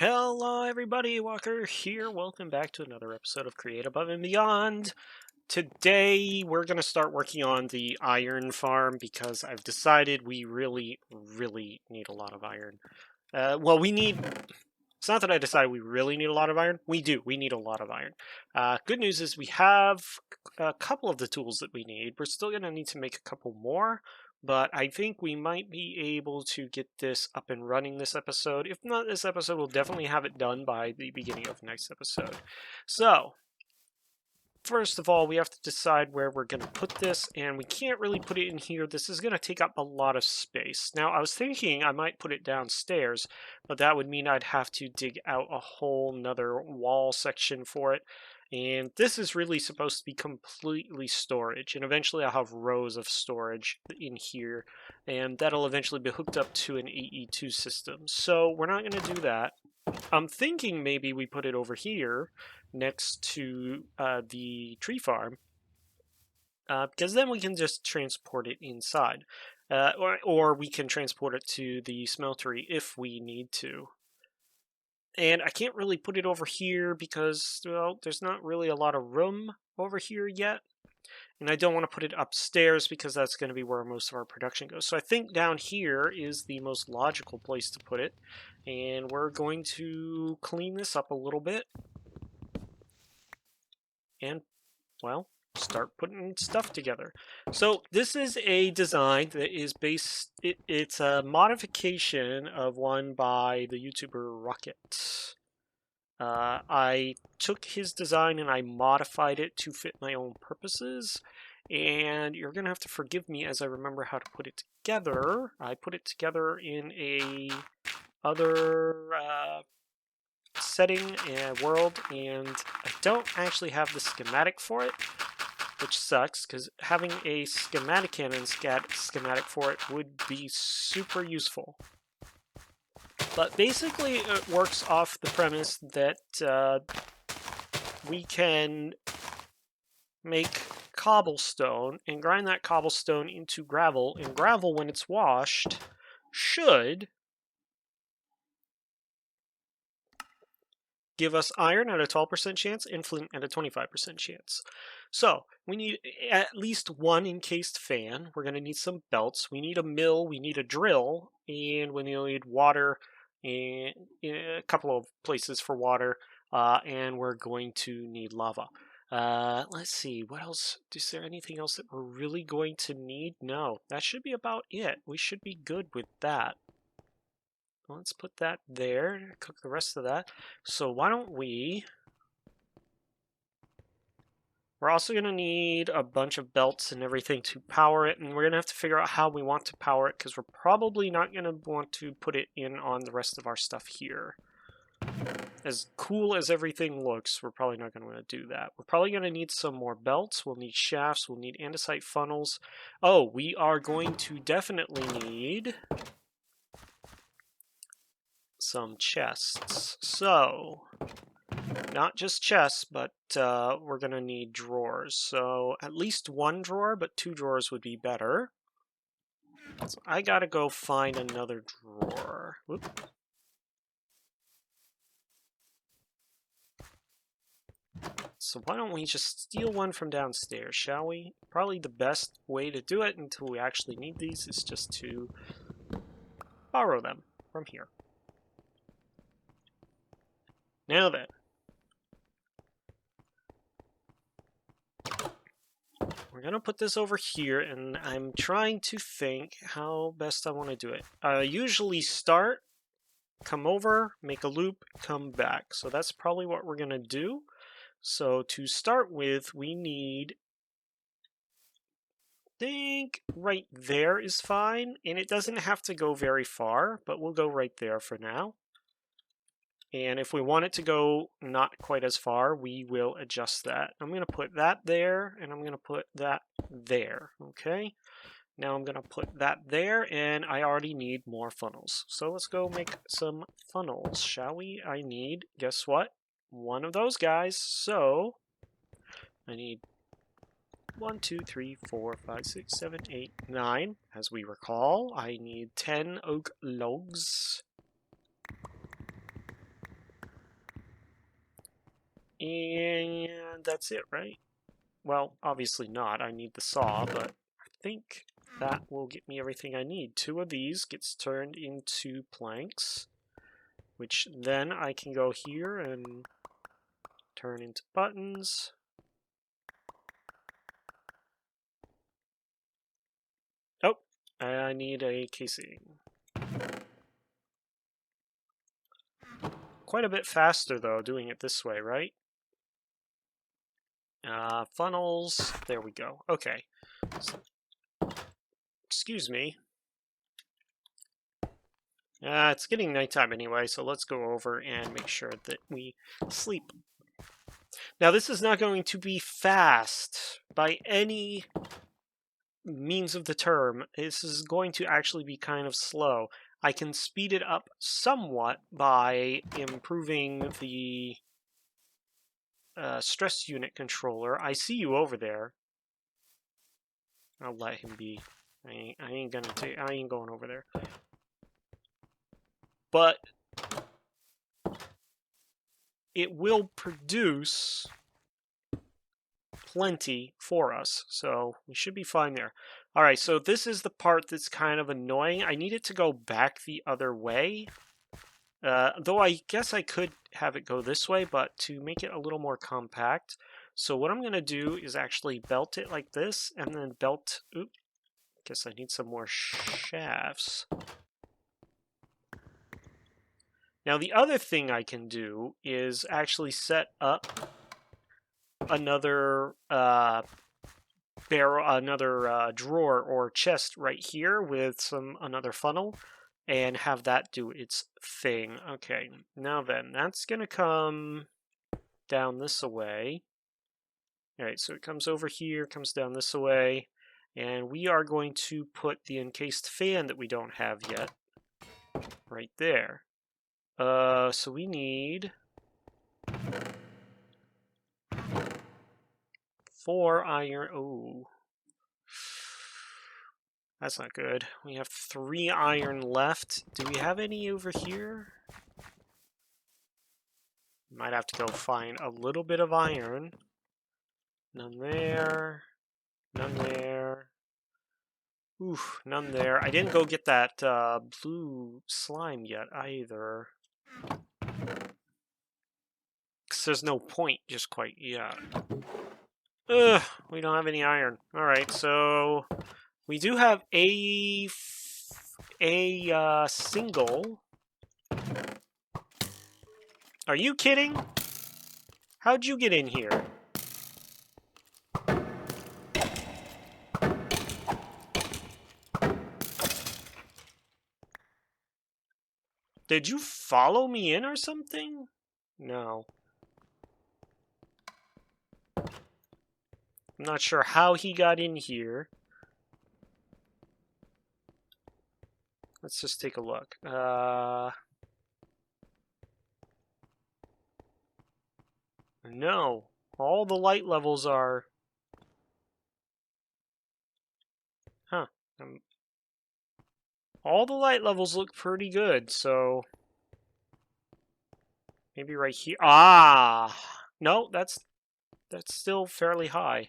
Hello everybody, Walker here. Welcome back to another episode of Create Above and Beyond. Today we're going to start working on the iron farm because I've decided we really need a lot of iron. It's not that I decided we really need a lot of iron. We do. We need a lot of iron. Good news is we have a couple of the tools that we need. We're still going to need to make a couple more, but I think we might be able to get this up and running this episode. If not this episode, we'll definitely have it done by the beginning of next episode. So, first of all, we have to decide where we're going to put this, and we can't really put it in here. This is going to take up a lot of space. Now, I was thinking I might put it downstairs, but that would mean I'd have to dig out a whole nother wall section for it. And this is really supposed to be completely storage, and eventually I'll have rows of storage in here, and that'll eventually be hooked up to an AE2 system. So we're not going to do that. I'm thinking maybe we put it over here next to the tree farm, because then we can just transport it inside, or we can transport it to the smeltery if we need to. And I can't really put it over here because, well, there's not really a lot of room over here yet. And I don't want to put it upstairs because that's going to be where most of our production goes. So I think down here is the most logical place to put it. And we're going to clean this up a little bit. And, well, start putting stuff together. So this is a design that is it's a modification of one by the YouTuber Rocket. I took his design and I modified it to fit my own purposes, and you're gonna have to forgive me as I remember how to put it together. I put it together in a other setting and world, and I don't actually have the schematic for it, which sucks because having a schematic and schematic for it would be super useful. But basically it works off the premise that we can make cobblestone and grind that cobblestone into gravel, and gravel, when it's washed, should give us iron at a 12% chance and flint at a 25% chance. So we need at least one encased fan. We're going to need some belts. We need a mill. We need a drill. And we need water and a couple of places for water. And we're going to need lava. Let's see. What else? Is there anything else that we're really going to need? No. That should be about it. We should be good with that. Let's put that there, cook the rest of that. So why don't we're also going to need a bunch of belts and everything to power it, and we're going to have to figure out how we want to power it, because we're probably not going to want to put it in on the rest of our stuff here. As cool as everything looks, we're probably not going to want to do that. We're probably going to need some more belts, we'll need shafts, we'll need andesite funnels. Oh, we are going to definitely need some chests. So, not just chests, but we're going to need drawers. So, at least one drawer, but 2 drawers would be better. So I got to go find another drawer. Whoop. So why don't we just steal one from downstairs, shall we? Probably the best way to do it until we actually need these is just to borrow them from here. Now then, we're going to put this over here, and I'm trying to think how best I want to do it. I usually start, come over, make a loop, come back. So that's probably what we're going to do. So to start with, we need, I think right there is fine, and it doesn't have to go very far, but we'll go right there for now. And if we want it to go not quite as far, we will adjust that. I'm going to put that there, and I'm going to put that there, okay? Now I'm going to put that there, and I already need more funnels. So let's go make some funnels, shall we? I need, guess what? One of those guys. So I need 1, 2, 3, 4, 5, 6, 7, 8, 9. As we recall, I need 10 oak logs. And that's it, right? Well, obviously not. I need the saw, but I think that will get me everything I need. 2 of these gets turned into planks, which then I can go here and turn into buttons. Oh, I need a casing. Quite a bit faster, though, doing it this way, right? Funnels. There we go. Okay. So, excuse me. It's getting nighttime anyway, so let's go over and make sure that we sleep. Now, this is not going to be fast by any means of the term. This is going to actually be kind of slow. I can speed it up somewhat by improving the stress unit controller. I see you over there. I'll let him be. I ain't going over there. But it will produce plenty for us, so we should be fine there. All right, so this is the part that's kind of annoying. I need it to go back the other way. Though I guess I could have it go this way, but to make it a little more compact. So what I'm going to do is actually belt it like this, and then belt... Oop, guess I need some more shafts. Now the other thing I can do is actually set up another barrel, another drawer or chest right here with another funnel, and have that do its thing. Okay, now then, that's gonna come down this way. All right, so it comes over here, comes down this way, and we are going to put the encased fan that we don't have yet right there. So we need 4 iron. Oh, that's not good. We have 3 iron left. Do we have any over here? Might have to go find a little bit of iron. None there. None there. Oof, none there. I didn't go get that blue slime yet either. Because there's no point just quite yet. Ugh, we don't have any iron. Alright, so we do have a single. Are you kidding? How'd you get in here? Did you follow me in or something? No. I'm not sure how he got in here. Let's just take a look. No. All the light levels are... Huh. All the light levels look pretty good, so... Maybe right here. Ah! No, that's still fairly high.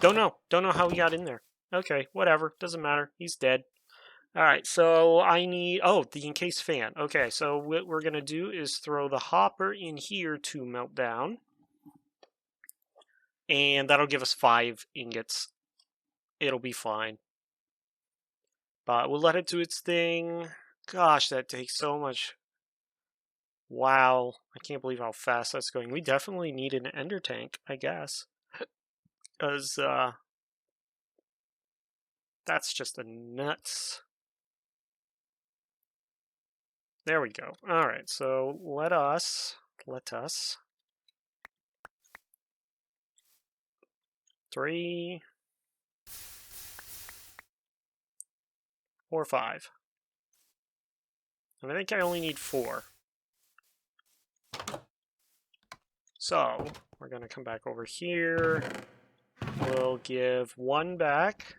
Don't know how he got in there. Okay, whatever. Doesn't matter. He's dead. Alright, so I need... Oh, the encased fan. Okay, so what we're going to do is throw the hopper in here to melt down. And that'll give us 5 ingots. It'll be fine. But we'll let it do its thing. Gosh, that takes so much... Wow, I can't believe how fast that's going. We definitely need an ender tank, I guess. Because, that's just a nuts. There we go. Alright, so let us 3, 4, 5. And I think I only need 4. So, we're going to come back over here. We'll give 1 back.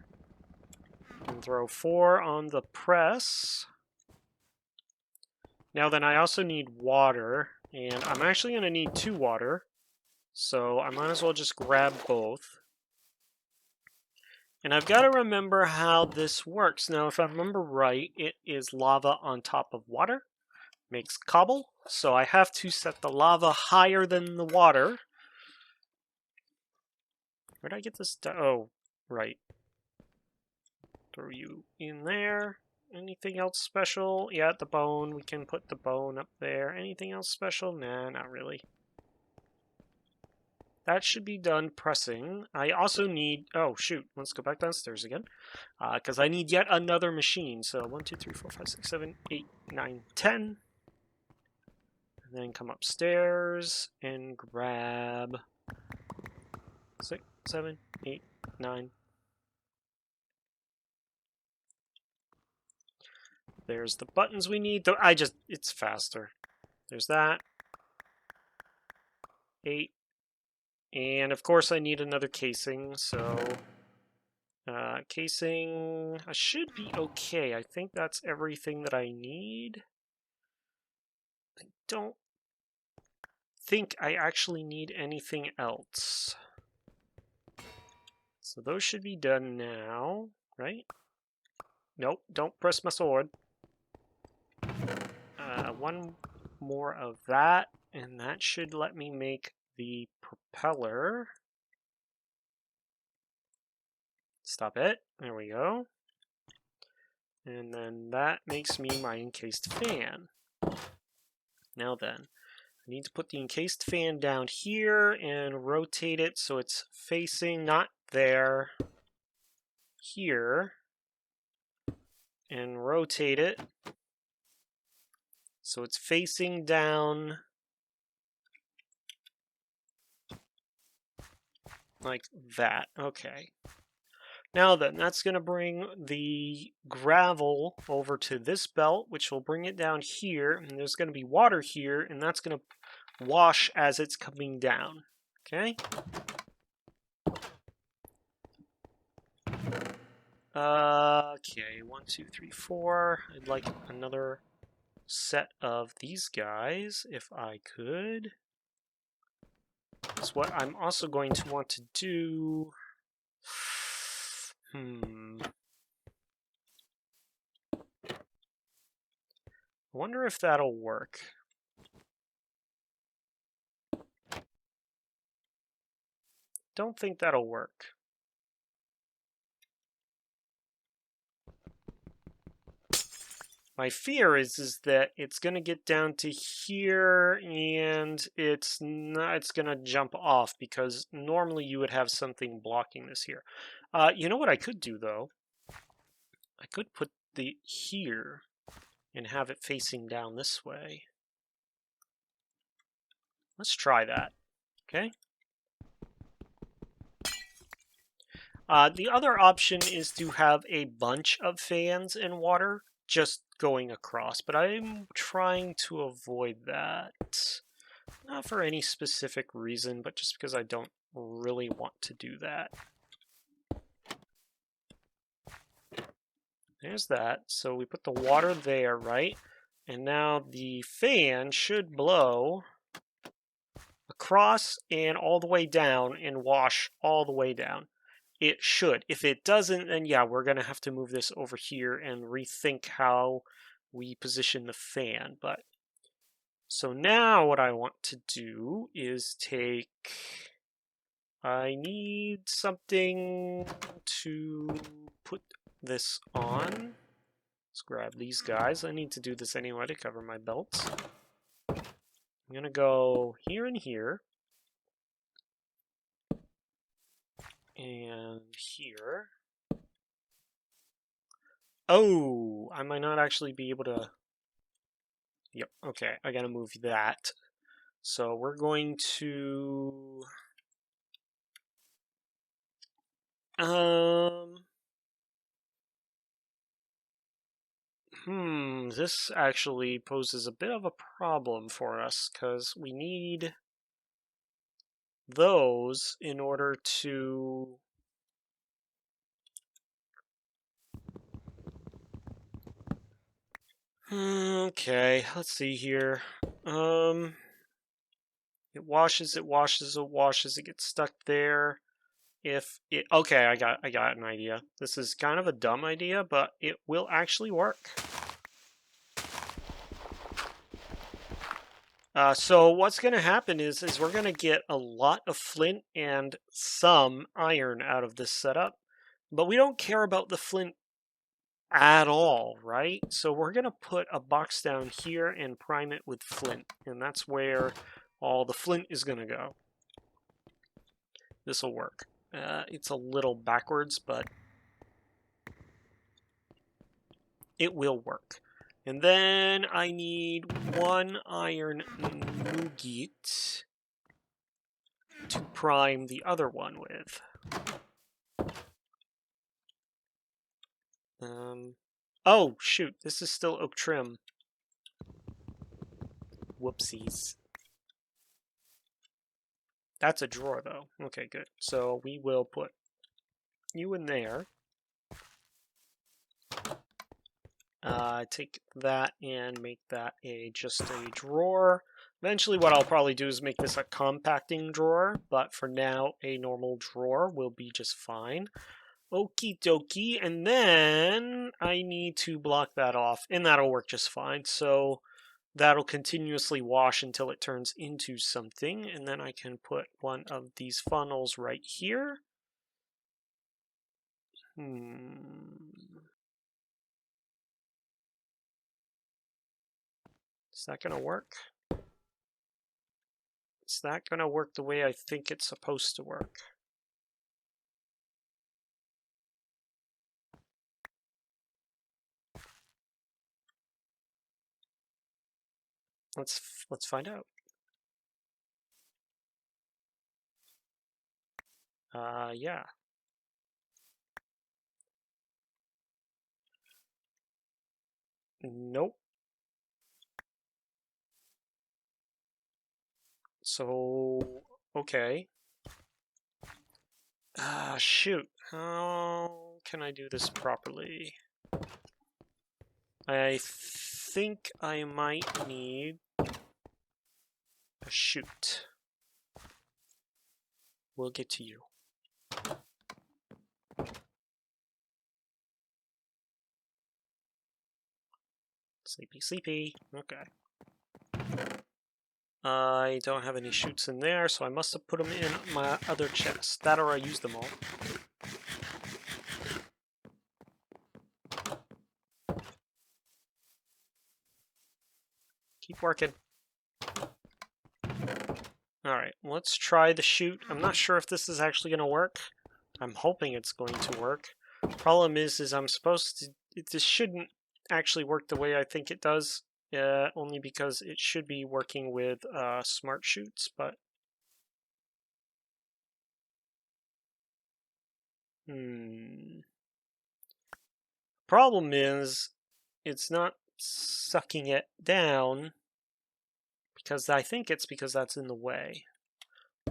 And throw 4 on the press. Now then, I also need water, and I'm actually going to need 2 water, so I might as well just grab both. And I've got to remember how this works. Now, if I remember right, it is lava on top of water, makes cobble, so I have to set the lava higher than the water. Where did I get this? Oh, right. Throw you in there. Anything else special? Yeah, the bone. We can put the bone up there. Anything else special? Nah, not really. That should be done pressing. I also need... Oh, shoot. Let's go back downstairs again. Because I need yet another machine. So 1, 2, 3, 4, 5, 6, 7, 8, 9, 10. And then come upstairs and grab 6, 7, 8, 9. There's the buttons we need. It's faster. There's that. 8. And of course I need another casing, so casing, I should be okay. I think that's everything that I need. I don't think I actually need anything else. So those should be done now, right? Nope, don't press my sword. One more of that, and that should let me make the propeller. Stop it. There we go. And then that makes me my encased fan. Now then, I need to put the encased fan down here and rotate it so it's facing not there, here, and rotate it so it's facing down like that. Okay. Now then, that's going to bring the gravel over to this belt, which will bring it down here, and there's going to be water here, and that's going to wash as it's coming down. Okay? Okay, 1, 2, 3, 4. I'd like another set of these guys, if I could. That's what I'm also going to want to do. I wonder if that'll work. Don't think that'll work. My fear is that it's going to get down to here and it's going to jump off because normally you would have something blocking this here. You know what I could do though? I could put the here and have it facing down this way. Let's try that. Okay. The other option is to have a bunch of fans in water just going across, but I'm trying to avoid that. Not for any specific reason, but just because I don't really want to do that. There's that. So we put the water there, right? And now the fan should blow across and all the way down and wash all the way down. It should. If it doesn't, then yeah, we're going to have to move this over here and rethink how we position the fan. But so now what I want to do is I need something to put this on. Let's grab these guys. I need to do this anyway to cover my belts. I'm going to go here and here. And here. Oh, I might not actually be able to... Yep, okay, I gotta move that. So we're going to... This actually poses a bit of a problem for us, because we need those in order to... Okay, let's see here. It washes, it washes, it washes, it gets stuck there. If it okay, I got an idea. This is kind of a dumb idea, but it will actually work. So what's going to happen is we're going to get a lot of flint and some iron out of this setup, but we don't care about the flint at all, right? So we're going to put a box down here and prime it with flint, and that's where all the flint is going to go. This will work. It's a little backwards, but it will work. And then I need 1 iron nugget to prime the other one with. Oh, shoot. This is still oak trim. Whoopsies. That's a drawer, though. Okay, good. So we will put you in there. Take that and make that just a drawer. Eventually what I'll probably do is make this a compacting drawer, but for now a normal drawer will be just fine. Okie dokie, and then I need to block that off, and that'll work just fine. So that'll continuously wash until it turns into something, and then I can put one of these funnels right here. Is that going to work? Is that going to work the way I think it's supposed to work? Let's find out. Yeah. Nope. So, okay. Shoot. How can I do this properly? I think I might need a chute. We'll get to you. Sleepy, sleepy. Okay. I don't have any chutes in there, so I must have put them in my other chest. That or I used them all. Keep working. Alright, let's try the chute. I'm not sure if this is actually going to work. I'm hoping it's going to work. Problem is I'm supposed to... This shouldn't actually work the way I think it does. Only because it should be working with smart chutes, but... Problem is, it's not sucking it down, because I think it's because that's in the way.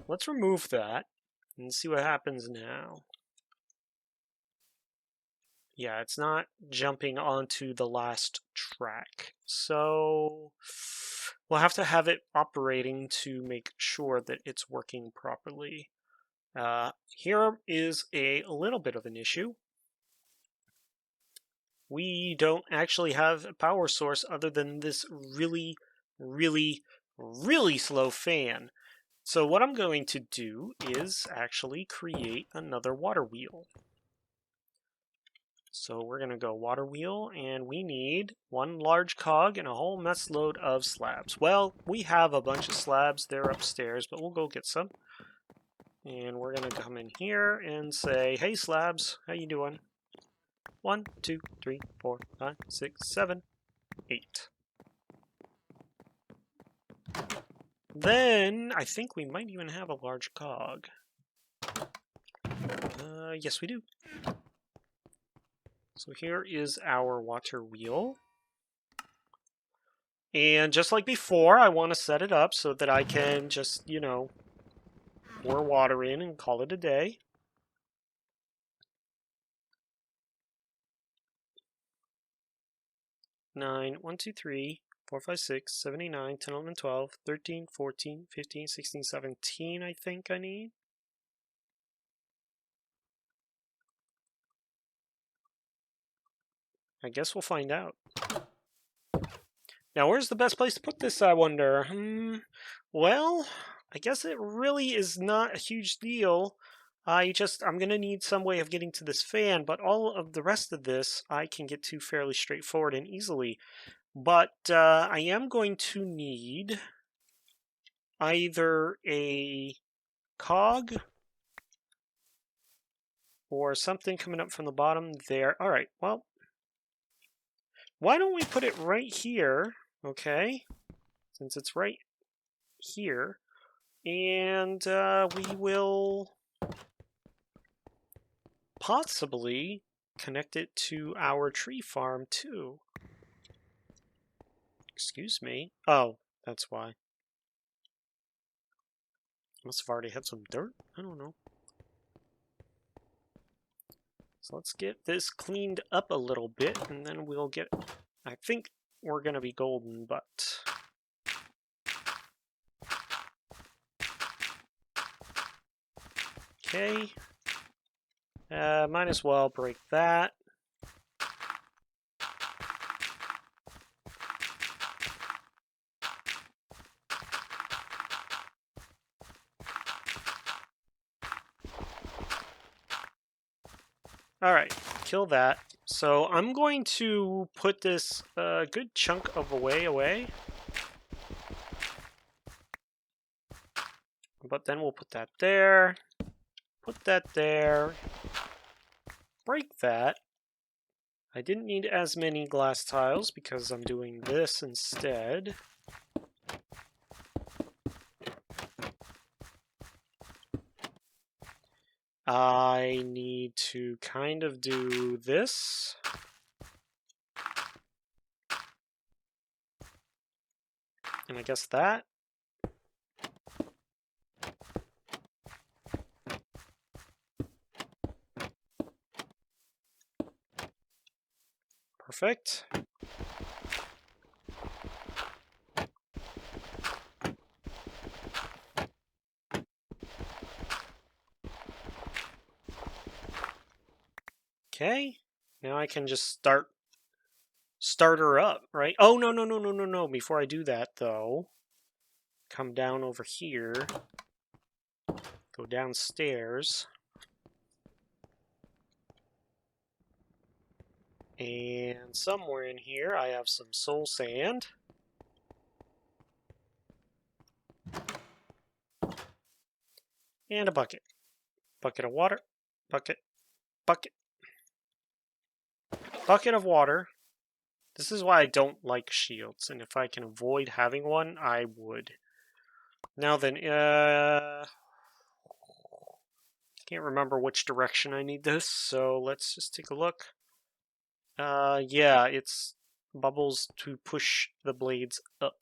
Let's remove that and see what happens now. Yeah, it's not jumping onto the last track. So we'll have to have it operating to make sure that it's working properly. Here is a little bit of an issue. We don't actually have a power source other than this really, really, really slow fan. So what I'm going to do is actually create another water wheel. So we're going to go water wheel, and we need 1 large cog and a whole mess load of slabs. Well, we have a bunch of slabs. They're upstairs, but we'll go get some. And we're going to come in here and say, hey slabs, how you doing? 1, 2, 3, 4, 5, 6, 7, 8. Then I think we might even have a large cog. Yes, we do. So here is our water wheel. And just like before, I want to set it up so that I can just, pour water in and call it a day. 9, 1, 2, 3, 4, 5, 6, 7, 8, 9, 10, 11, 12, 13, 14, 15, 16, 17, I think I need. I guess we'll find out. Now, where's the best place to put this, I wonder? Well, I guess it really is not a huge deal. I'm going to need some way of getting to this fan, but all of the rest of this I can get to fairly straightforward and easily. But I am going to need either a cog or something coming up from the bottom there. All right, well, why don't we put it right here, okay, since it's right here, and we will possibly connect it to our tree farm too. Excuse me. Oh, that's why. Must have already had some dirt. I don't know. So let's get this cleaned up a little bit, and then we'll get... I think we're going to be golden, but... Okay. Might as well break that. Alright, kill that. So I'm going to put this good chunk of away. But then we'll put that there. Put that there. Break that. I didn't need as many glass tiles because I'm doing this instead. I need to kind of do this. And I guess that. Perfect. Okay, now I can just start her up, right? Oh, no. Before I do that, though, come down over here, go downstairs, and somewhere in here I have some soul sand. And a bucket. Bucket of water. Bucket. Bucket. Bucket of water. This is why I don't like shields, and if I can avoid having one, I would. Now then, can't remember which direction I need this, so let's just take a look. Yeah, it's bubbles to push the blades up.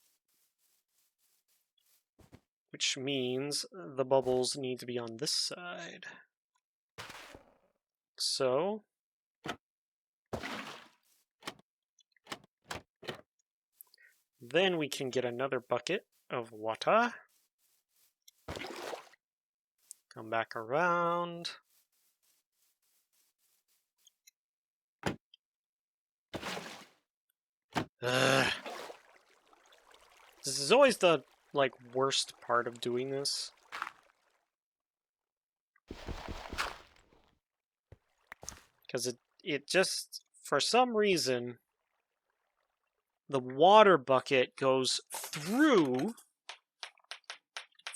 Which means the bubbles need to be on this side. So... then we can get another bucket of water. Come back around. Ugh. This is always the, worst part of doing this. Because it just, for some reason, the water bucket goes through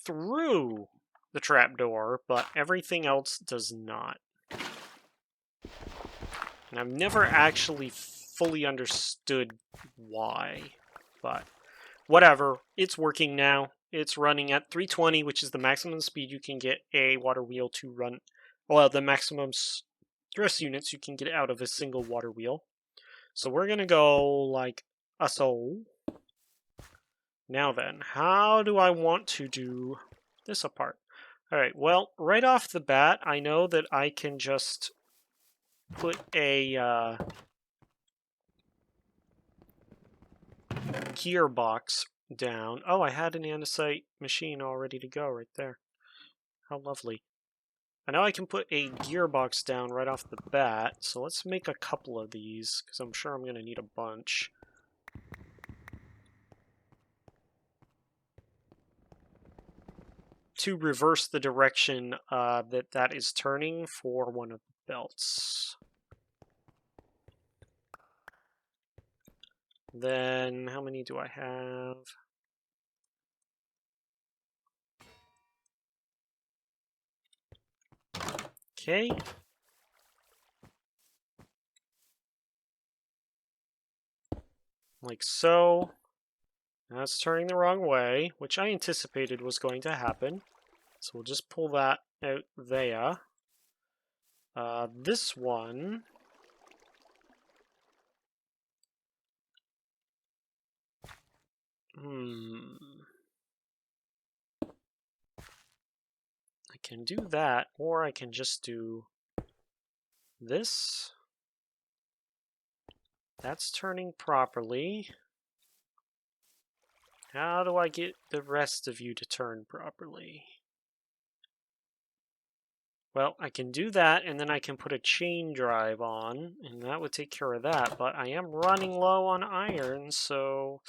the trapdoor, but everything else does not. And I've never actually fully understood why, but whatever. It's working now. It's running at 320, which is the maximum speed you can get a water wheel to run. Well, the maximum stress units you can get out of a single water wheel. So we're going to go like a soul. Now then, how do I want to do this apart? Alright, well, right off the bat, I know that I can just put a gearbox down. Oh, I had an andesite machine all ready to go right there. How lovely. I know I can put a gearbox down right off the bat, so let's make a couple of these, because I'm sure I'm going to need a bunch. To reverse the direction that is turning for one of the belts. Then, how many do I have? Okay. Like so. That's turning the wrong way, which I anticipated was going to happen. So we'll just pull that out there. This one... I can do that, or I can just do this. That's turning properly. How do I get the rest of you to turn properly? Well, I can do that, and then I can put a chain drive on, and that would take care of that, but I am running low on iron, so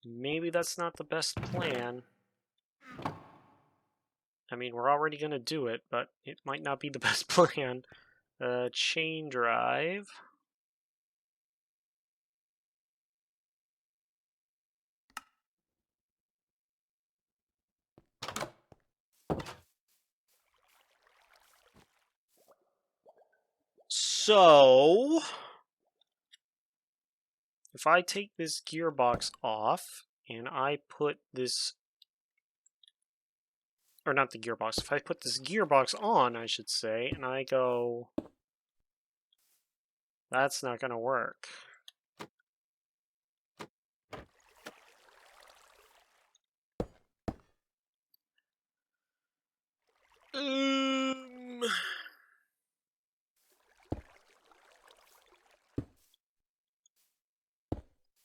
maybe that's not the best plan. I mean, we're already going to do it, but it might not be the best plan. Chain drive. So, if I take this gearbox off and I put this, or not the gearbox, if I put this gearbox on, I should say, and I go, that's not going to work.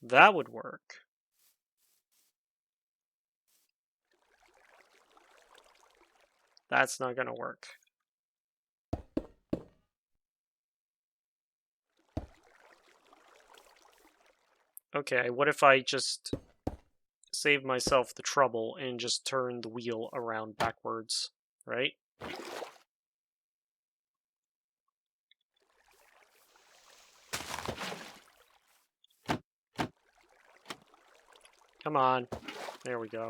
That would work. That's not going to work. Okay, what if I just save myself the trouble and just turn the wheel around backwards, right? Come on. There we go.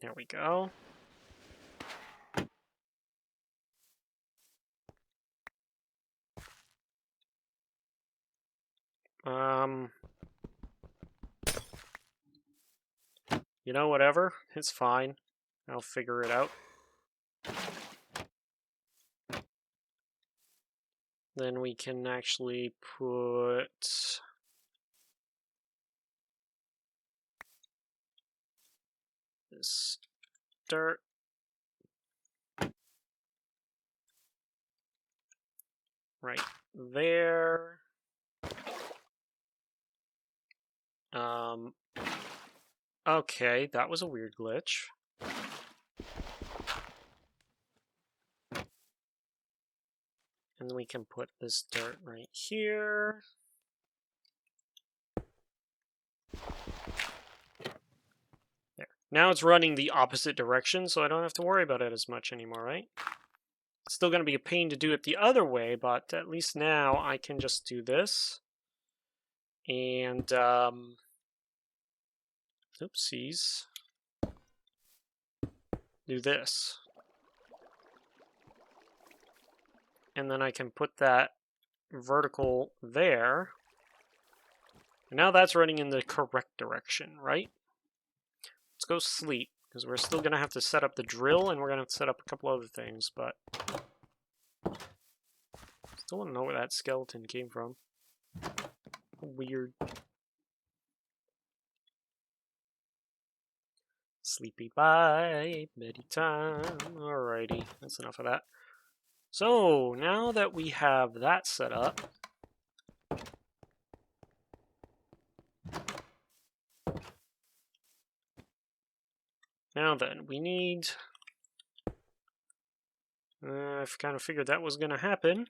There we go. You know, whatever. It's fine. I'll figure it out. Then we can actually put this dirt right there. Okay, that was a weird glitch. And then we can put this dirt right here. There. Now it's running the opposite direction, so I don't have to worry about it as much anymore, right? It's still going to be a pain to do it the other way, but at least now I can just do this. And, oopsies. Do this. And then I can put that vertical there. And now that's running in the correct direction, right? Let's go sleep, because we're still going to have to set up the drill, and we're going to have to set up a couple other things, but still want to know where that skeleton came from. Weird. Sleepy bye, bedtime. Alrighty, that's enough of that. So now that we have that set up, now then, we need... I've kind of figured that was going to happen.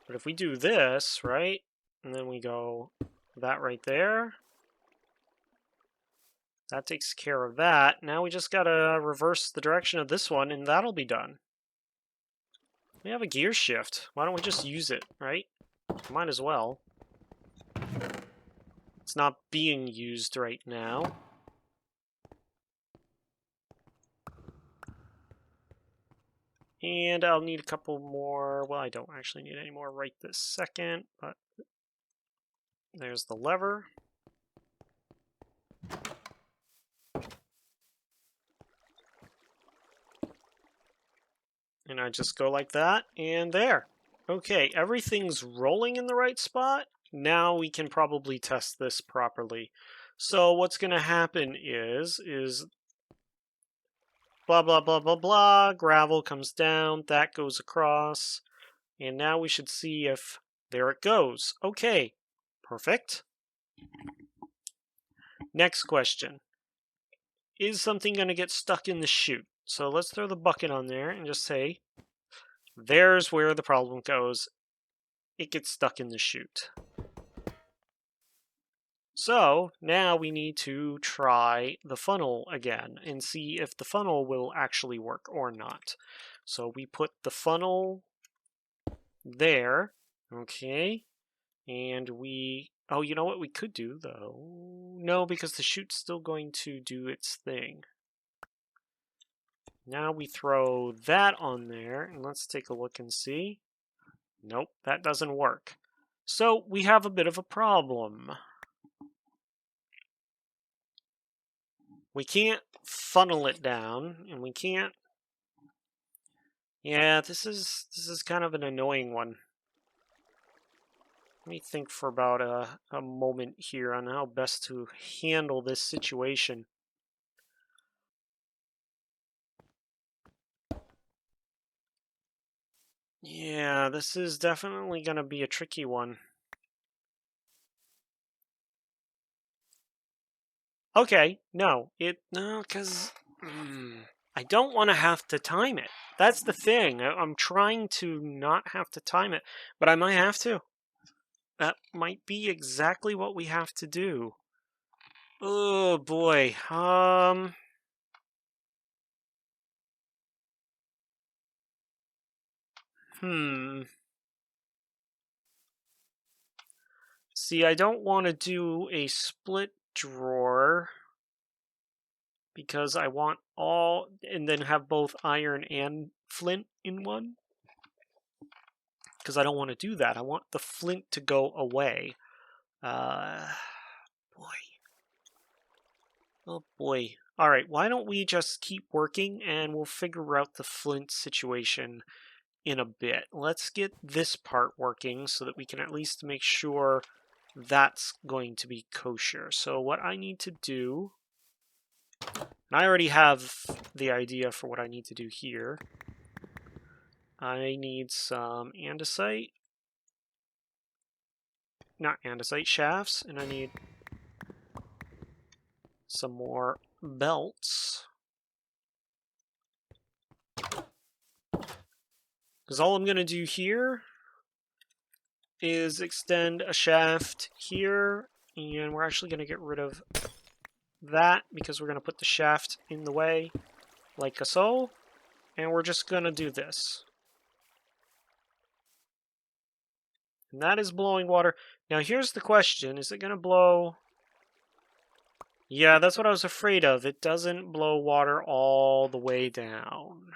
But if we do this, right, and then we go that right there, that takes care of that. Now we just gotta reverse the direction of this one, and that'll be done. We have a gear shift. Why don't we just use it, right? Might as well. It's not being used right now. And I'll need a couple more. Well, I don't actually need any more right this second, but there's the lever. And I just go like that, and there. Okay, everything's rolling in the right spot. Now we can probably test this properly. So what's going to happen is blah, blah, blah, blah, blah, gravel comes down, that goes across, and now we should see if, there it goes. Okay, perfect. Next question. Is something going to get stuck in the chute? So let's throw the bucket on there and just say, there's where the problem goes. It gets stuck in the chute. So now we need to try the funnel again and see if the funnel will actually work or not. So we put the funnel there, okay, and we, oh, you know what we could do though? No, because the chute's still going to do its thing. Now we throw that on there, and let's take a look and see. Nope, that doesn't work. So we have a bit of a problem. We can't funnel it down, and we can't... Yeah, this is kind of an annoying one. Let me think for about a moment here on how best to handle this situation. Yeah, this is definitely going to be a tricky one. Okay, no, because I don't want to have to time it. That's the thing. I'm trying to not have to time it, but I might have to. That might be exactly what we have to do. Oh boy. See, I don't want to do a split drawer because I want all, and then have both iron and flint in one. Because I don't want to do that. I want the flint to go away. Boy. Oh boy. Alright, why don't we just keep working and we'll figure out the flint situation in a bit. Let's get this part working so that we can at least make sure that's going to be kosher. So what I need to do, and I already have the idea for what I need to do here. I need some andesite. Not andesite, shafts, and I need some more belts. Because all I'm going to do here is extend a shaft here, and we're actually going to get rid of that because we're going to put the shaft in the way like so, and we're just going to do this. And that is blowing water. Now here's the question, is it going to blow? Yeah, that's what I was afraid of. It doesn't blow water all the way down.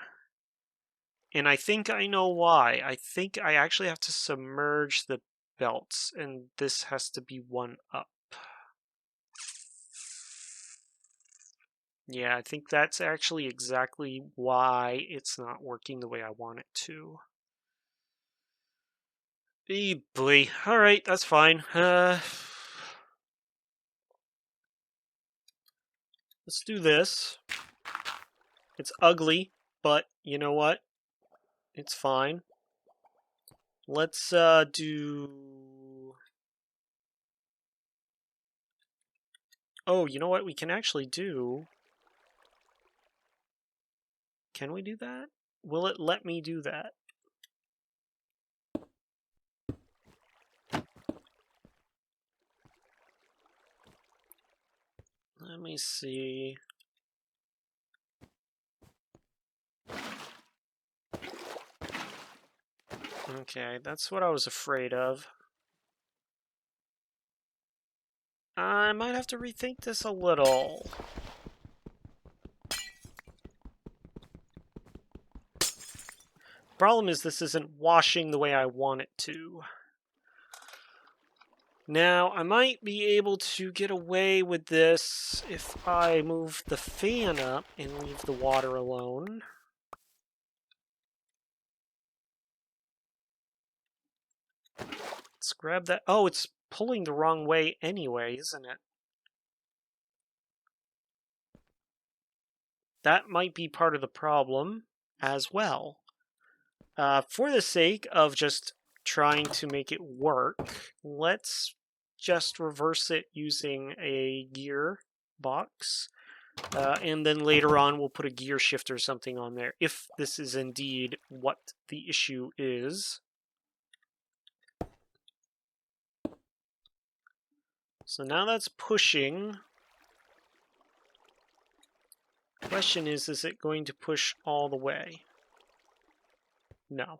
And I think I know why. I think I actually have to submerge the belts, and this has to be one up. Yeah, I think that's actually exactly why it's not working the way I want it to. Boy. Alright, that's fine. Let's do this. It's ugly, but you know what? It's fine. Let's do... Oh, you know what we can actually do? Can we do that? Will it let me do that? Let me see. Okay, that's what I was afraid of. I might have to rethink this a little. Problem is this isn't washing the way I want it to. Now, I might be able to get away with this if I move the fan up and leave the water alone. Let's grab that. Oh, it's pulling the wrong way anyway, isn't it? That might be part of the problem as well. For the sake of just trying to make it work, let's just reverse it using a gear box. And then later on, we'll put a gear shift or something on there, if this is indeed what the issue is. So now that's pushing. Question is it going to push all the way? No.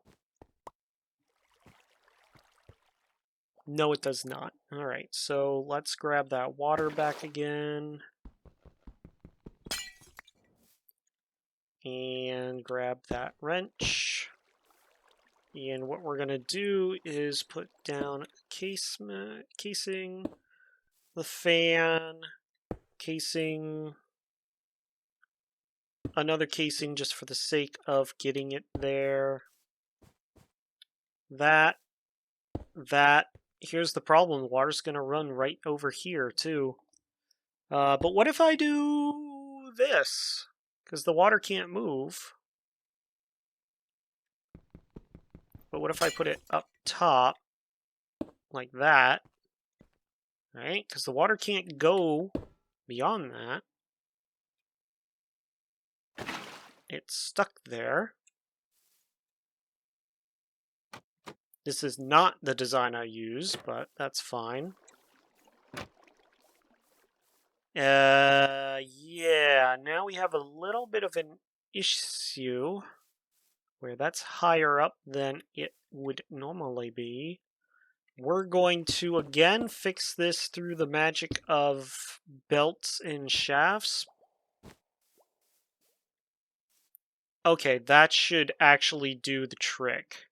No, it does not. All right, so let's grab that water back again. And grab that wrench. And what we're going to do is put down a casing, the fan, casing, another casing just for the sake of getting it there. That. Here's the problem. The water's going to run right over here, too. But what if I do this? Because the water can't move. But what if I put it up top, like that? Right? Because the water can't go beyond that. It's stuck there. This is not the design I use, but that's fine. Yeah, now we have a little bit of an issue where that's higher up than it would normally be. We're going to again fix this through the magic of belts and shafts. Okay, that should actually do the trick.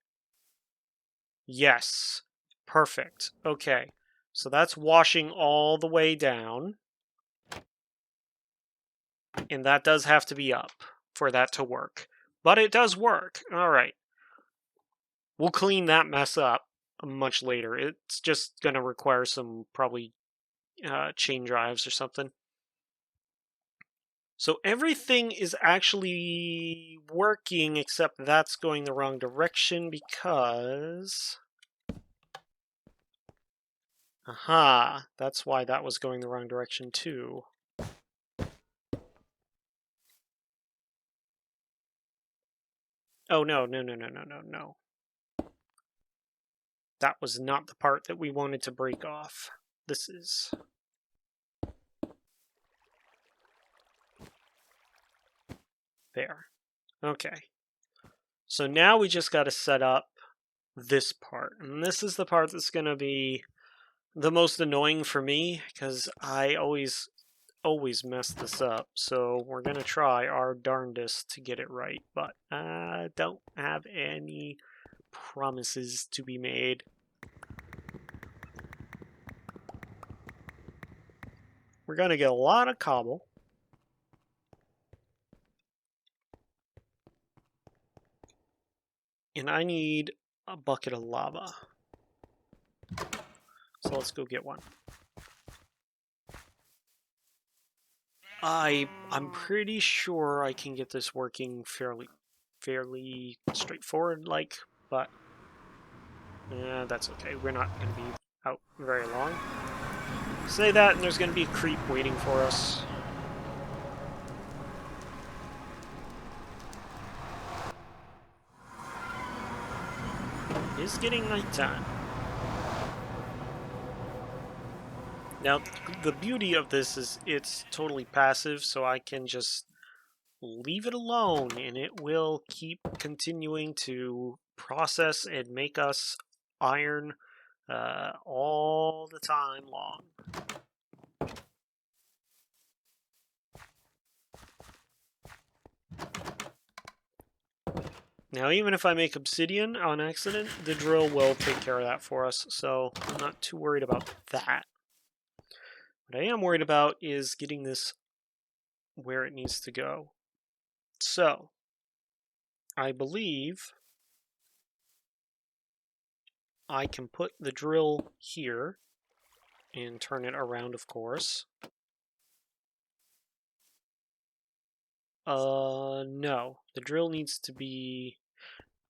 Yes, perfect. Okay, so that's washing all the way down. And that does have to be up for that to work. But it does work. All right. We'll clean that mess up much later. It's just going to require some probably chain drives or something. So everything is actually working except that's going the wrong direction because... Aha, that's why that was going the wrong direction too. Oh, no. That was not the part that we wanted to break off. This is... There. Okay. So now we just got to set up this part. And this is the part that's going to be the most annoying for me because I always mess this up. So we're going to try our darndest to get it right. But I don't have any promises to be made. We're going to get a lot of cobble. And I need a bucket of lava. So let's go get one. I'm pretty sure I can get this working fairly straightforward, like, but that's okay. We're not going to be out very long. Say that, and there's going to be a creep waiting for us. It's getting nighttime. Now, the beauty of this is it's totally passive, so I can just leave it alone, and it will keep continuing to process and make us iron all the time long. Now, even if I make obsidian on accident, the drill will take care of that for us, so I'm not too worried about that. What I am worried about is getting this where it needs to go. So, I believe I can put the drill here and turn it around, of course. No. The drill needs to be...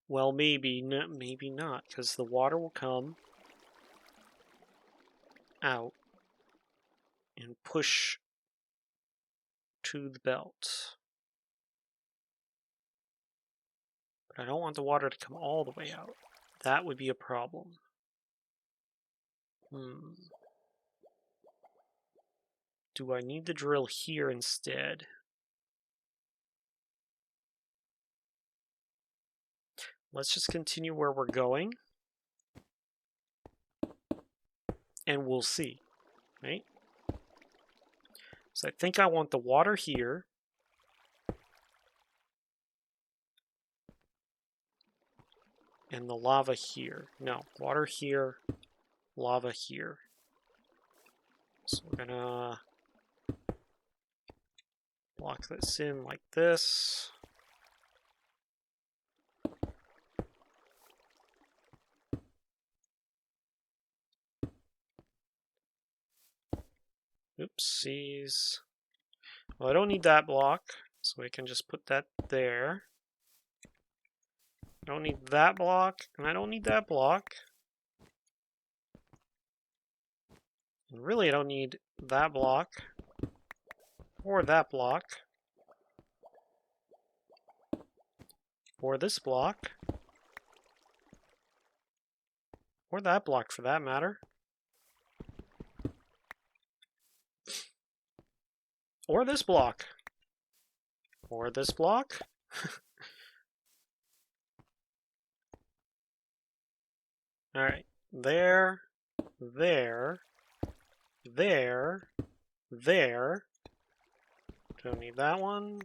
Well, maybe not, because the water will come out and push to the belt. But I don't want the water to come all the way out. That would be a problem. Do I need the drill here instead? Let's just continue where we're going. And we'll see, right? So I think I want the water here. And the lava here. No, water here, lava here. So we're gonna block this in like this. Oopsies. Well, I don't need that block, so we can just put that there. I don't need that block, and I don't need that block. And really, I don't need that block, or that block, or this block, or that block for that matter. Or this block. Or this block. Alright. There. There. There. There. Don't need that one.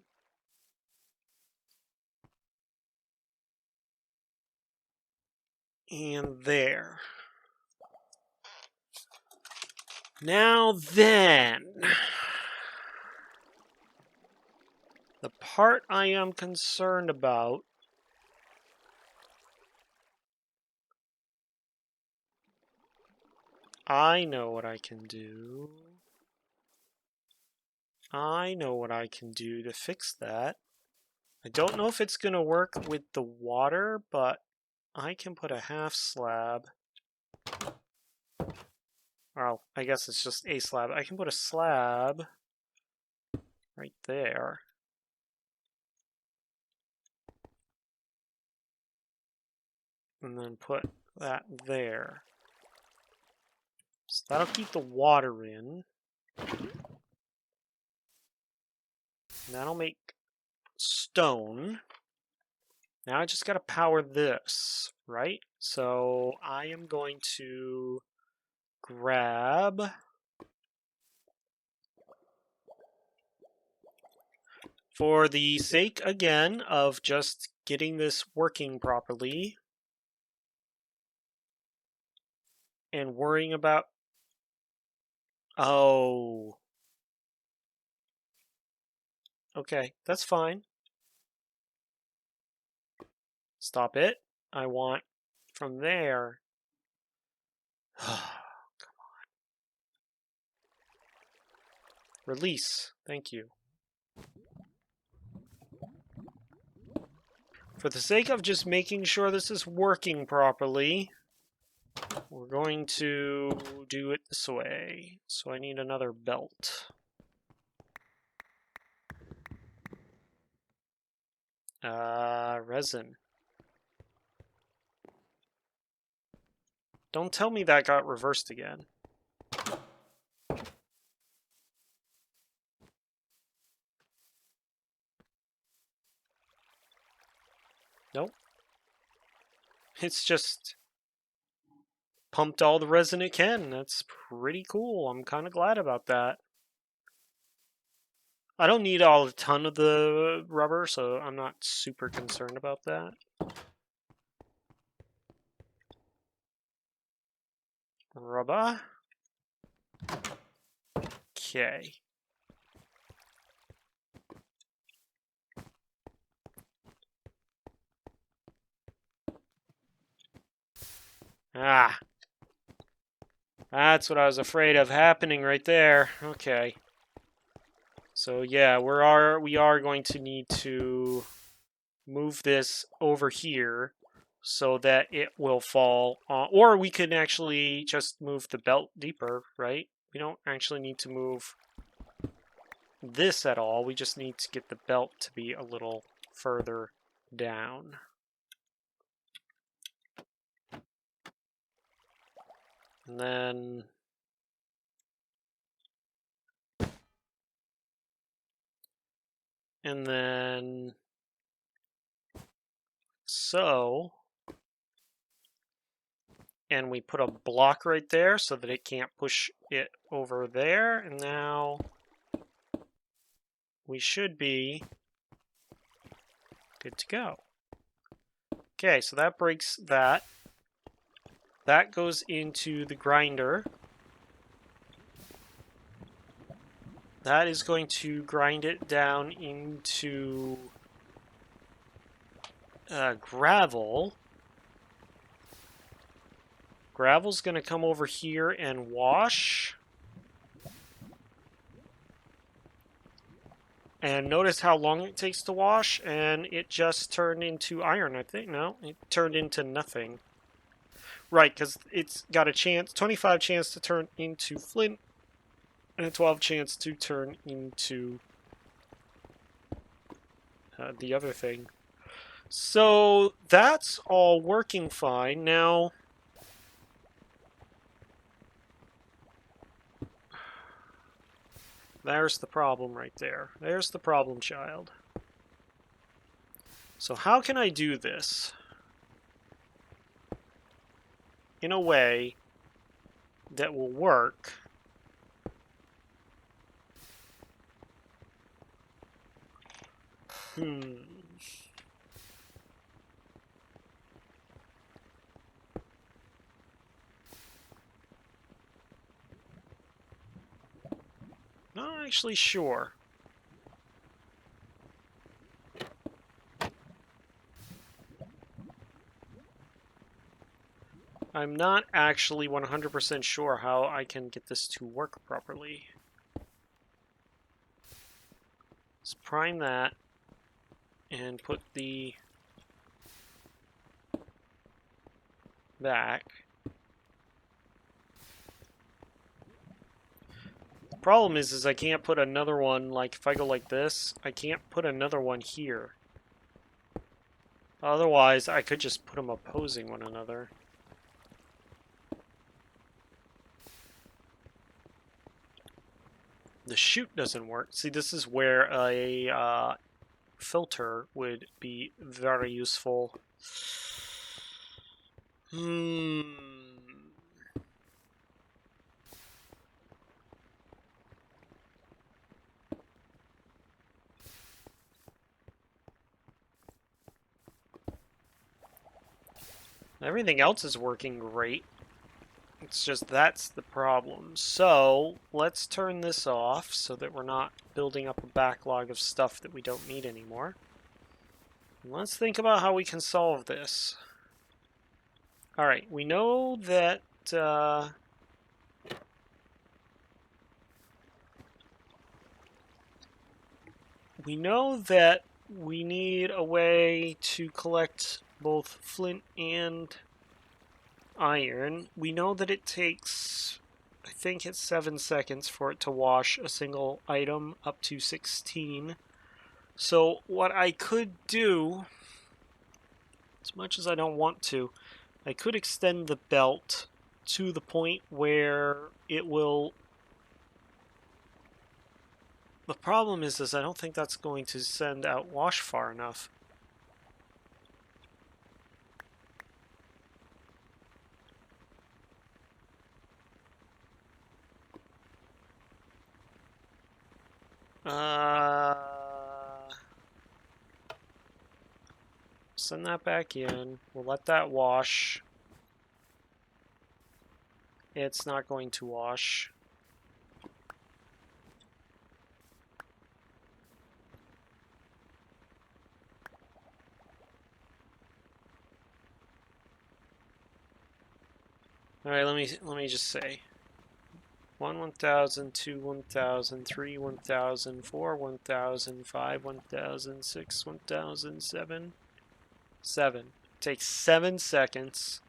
And there. Now then. The part I am concerned about I know what I can do. I know what I can do to fix that. I don't know if it's going to work with the water, but I can put a half slab. Well, I guess it's just a slab. I can put a slab right there. And then put that there. So that'll keep the water in. And that'll make stone. Now I just gotta power this, right? So I am going to grab for the sake again of just getting this working properly and worrying about okay, that's fine. Stop it. I want from there. Come on. Release. Thank you. For the sake of just making sure this is working properly, we're going to do it this way. So I need another belt. Resin. Don't tell me that got reversed again. Nope. It's just pumped all the resin it can. That's pretty cool. I'm kind of glad about that. I don't need a ton of the rubber, so I'm not super concerned about that. Rubber. Okay. Ah. That's what I was afraid of happening right there. Okay. So yeah, we are going to need to move this over here so that it will fall on, or we can actually just move the belt deeper, right? We don't actually need to move this at all. We just need to get the belt to be a little further down. And then so, and we put a block right there so that it can't push it over there, and now we should be good to go. Okay, so that breaks that. That goes into the grinder. That is going to grind it down into gravel. Gravel's going to come over here and wash. And notice how long it takes to wash, and it just turned into iron, I think. No, it turned into nothing. Right, because it's got a chance, 25 chance to turn into flint, and a 12 chance to turn into the other thing. So that's all working fine. Now, there's the problem right there. There's the problem child. So how can I do this in a way that will work? Not actually sure. I'm not actually 100% sure how I can get this to work properly. Let's prime that and put the back. The problem is I can't put another one, like if I go like this, I can't put another one here. Otherwise, I could just put them opposing one another. The chute doesn't work. See, this is where a filter would be very useful. Everything else is working great. It's just that's the problem. So let's turn this off so that we're not building up a backlog of stuff that we don't need anymore. And let's think about how we can solve this. Alright, we know that we need a way to collect both flint and iron. We know that it takes, I think it's 7 seconds for it to wash a single item up to 16. So what I could do, as much as I don't want to, I could extend the belt to the point where it will... The problem is I don't think that's going to send out wash far enough. Send that back in. We'll let that wash. It's not going to wash. All right, let me just say. 1 1000, 2 1000, 3 1000, 4 1000, 5 1000, 6 1007. 7. Takes 7 seconds,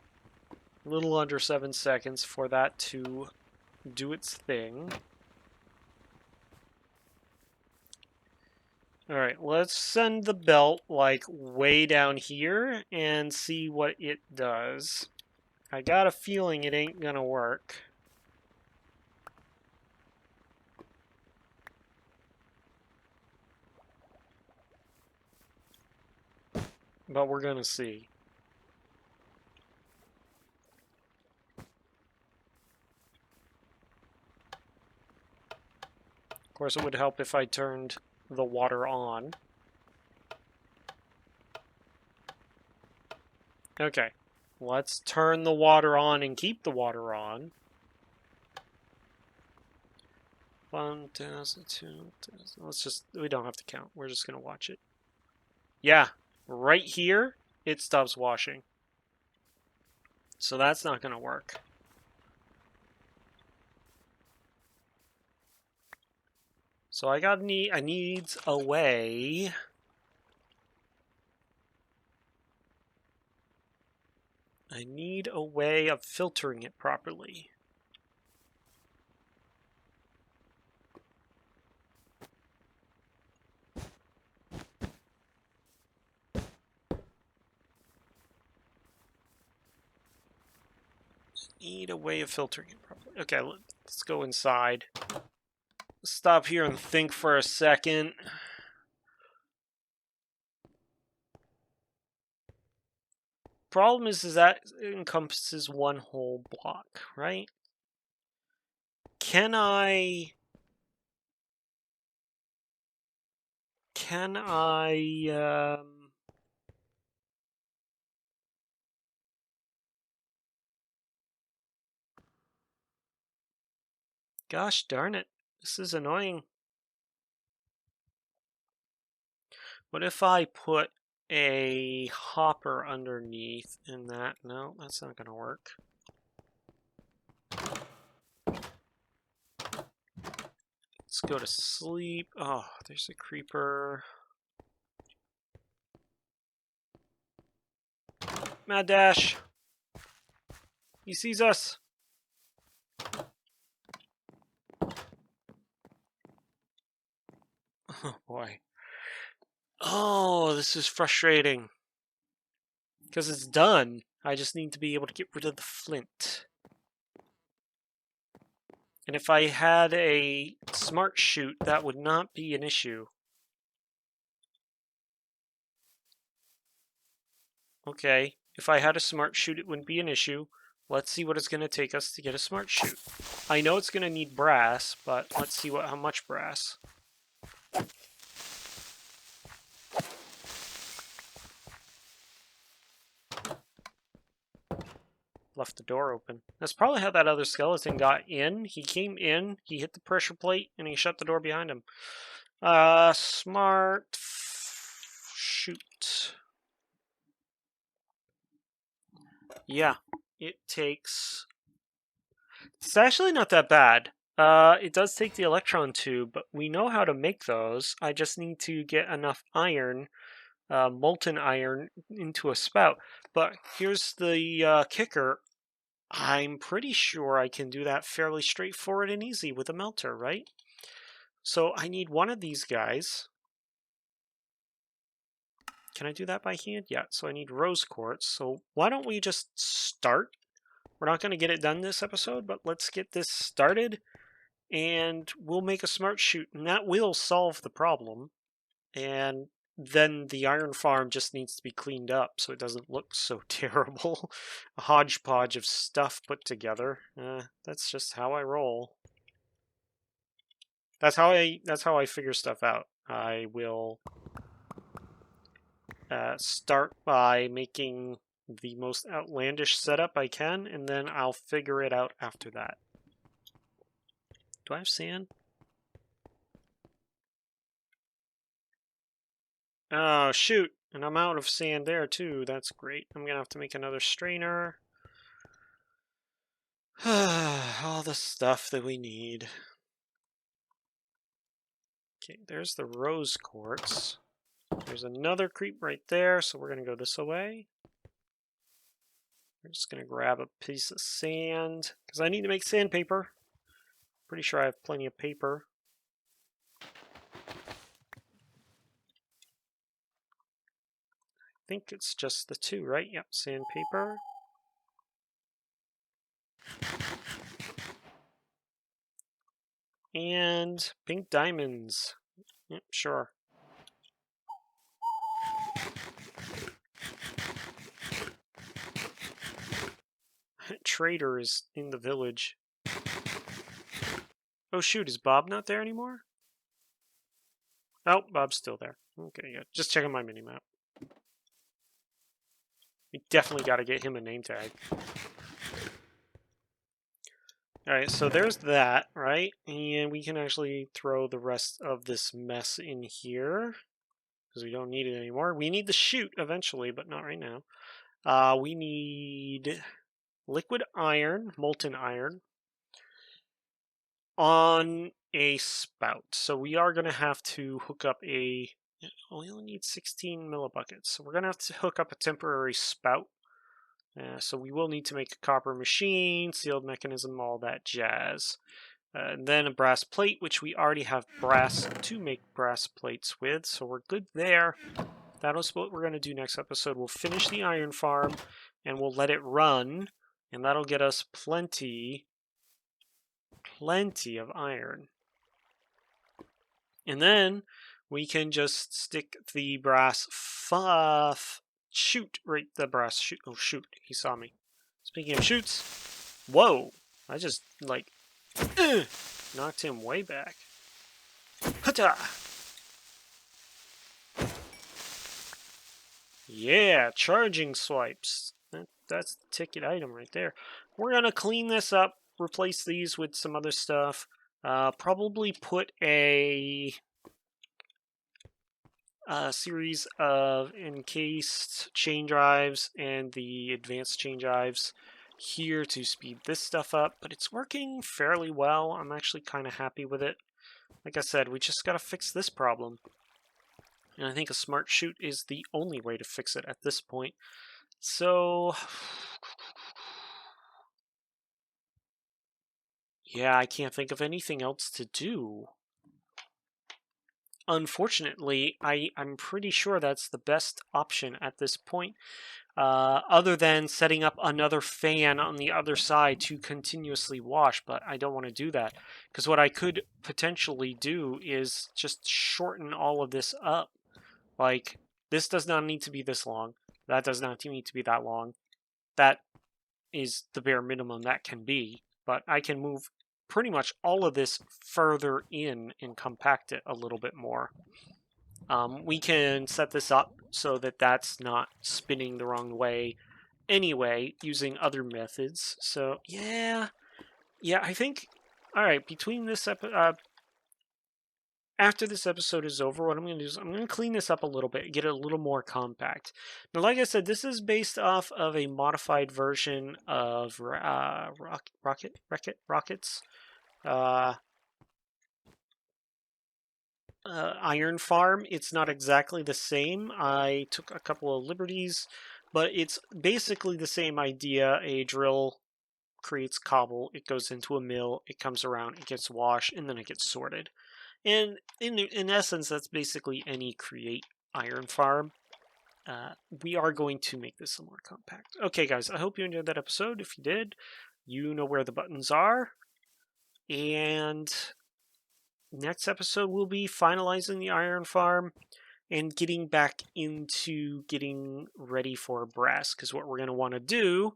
a little under 7 seconds for that to do its thing. Alright, let's send the belt like way down here and see what it does. I got a feeling it ain't gonna work. But we're gonna see. Of course, it would help if I turned the water on. Okay, let's turn the water on and keep the water on. 1000, 2000. Let's just, we don't have to count. We're just gonna watch it. Yeah, right here, it stops washing. So that's not gonna work. So I needs a way. I need a way of filtering it properly. Need a way of filtering it properly. Okay, let's go inside. Stop here and think for a second. Problem is that it encompasses one whole block, right? Can I gosh darn it, this is annoying. What if I put a hopper underneath in that? No, that's not gonna work. Let's go to sleep. Oh, there's a creeper. Mad Dash. He sees us. Oh boy. Oh, this is frustrating. Because it's done. I just need to be able to get rid of the flint. And if I had a smart chute, that would not be an issue. Okay, if I had a smart chute, it wouldn't be an issue. Let's see what it's going to take us to get a smart chute. I know it's going to need brass, but let's see how much brass. Left the door open. That's probably how that other skeleton got in. He came in, he hit the pressure plate, and he shut the door behind him. Smart chute. Yeah, it takes... It's actually not that bad. It does take the electron tube, but we know how to make those. I just need to get enough iron, molten iron, into a spout. But here's the kicker. I'm pretty sure I can do that fairly straightforward and easy with a melter, right? So I need one of these guys. Can I do that by hand? Yeah, so I need rose quartz. So why don't we just start? We're not going to get it done this episode, but let's get this started. And we'll make a smart chute, and that will solve the problem. And then the iron farm just needs to be cleaned up so it doesn't look so terrible. A hodgepodge of stuff put together. That's just how I roll. That's how I figure stuff out. I will start by making the most outlandish setup I can, and then I'll figure it out after that. Do I have sand? Oh, shoot. And I'm out of sand there, too. That's great. I'm going to have to make another strainer. All the stuff that we need. Okay, there's the rose quartz. There's another creep right there, so we're going to go this way. We're just going to grab a piece of sand, because I need to make sandpaper. Pretty sure I have plenty of paper. I think it's just the two, right? Yep, sandpaper. And pink diamonds. Yep, sure. Trader is in the village. Oh shoot, is Bob not there anymore? Oh, Bob's still there. Okay, yeah. Just checking my minimap. We definitely got to get him a name tag. Alright, so there's that, right? And we can actually throw the rest of this mess in here, because we don't need it anymore. We need the chute eventually, but not right now. We need liquid iron, molten iron, on a spout. So we are going to have to hook up a... we only need 16 millibuckets, so we're going to have to hook up a temporary spout. So we will need to make a copper machine, sealed mechanism, all that jazz. And then a brass plate, which we already have brass to make brass plates with, so we're good there. That's what we're going to do next episode. We'll finish the iron farm, and we'll let it run, and that'll get us plenty of iron. And then we can just stick the brass chute right the brass chute. Oh shoot, he saw me. Speaking of chutes, whoa! I just like knocked him way back. Hutta! Yeah, charging swipes. That's the ticket item right there. We're gonna clean this up, replace these with some other stuff. Probably put a series of encased chain drives and the advanced chain drives here to speed this stuff up, but it's working fairly well. I'm actually kind of happy with it. Like I said, we just gotta fix this problem. And I think a smart chute is the only way to fix it at this point. So... yeah, I can't think of anything else to do. Unfortunately, I'm pretty sure that's the best option at this point, other than setting up another fan on the other side to continuously wash, but I don't want to do that, because what I could potentially do is just shorten all of this up. Like, this does not need to be this long, that does not need to be that long, that is the bare minimum that can be, but I can move pretty much all of this further in and compact it a little bit more. We can set this up so that that's not spinning the wrong way anyway, using other methods. So yeah, I think, all right, between this after this episode is over, what I'm going to do is I'm going to clean this up a little bit, get it a little more compact. Now, like I said, this is based off of a modified version of rockets. iron farm. It's not exactly the same. I took a couple of liberties, but it's basically the same idea. A drill creates cobble, it goes into a mill, it comes around, it gets washed, and then it gets sorted. And in essence, that's basically any create iron farm. We are going to make this a more compact. Okay, guys, I hope you enjoyed that episode. If you did, you know where the buttons are. And next episode, we'll be finalizing the iron farm and getting back into getting ready for brass. Because what we're going to want to do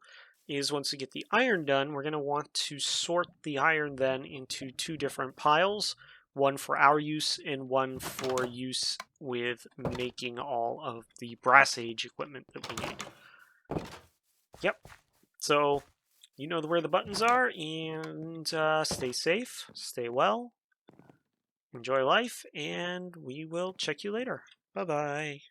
is once we get the iron done, we're going to want to sort the iron then into two different piles. One for our use and one for use with making all of the brass age equipment that we need. Yep. So you know where the buttons are, and stay safe, stay well, enjoy life, and we will check you later. Bye-bye.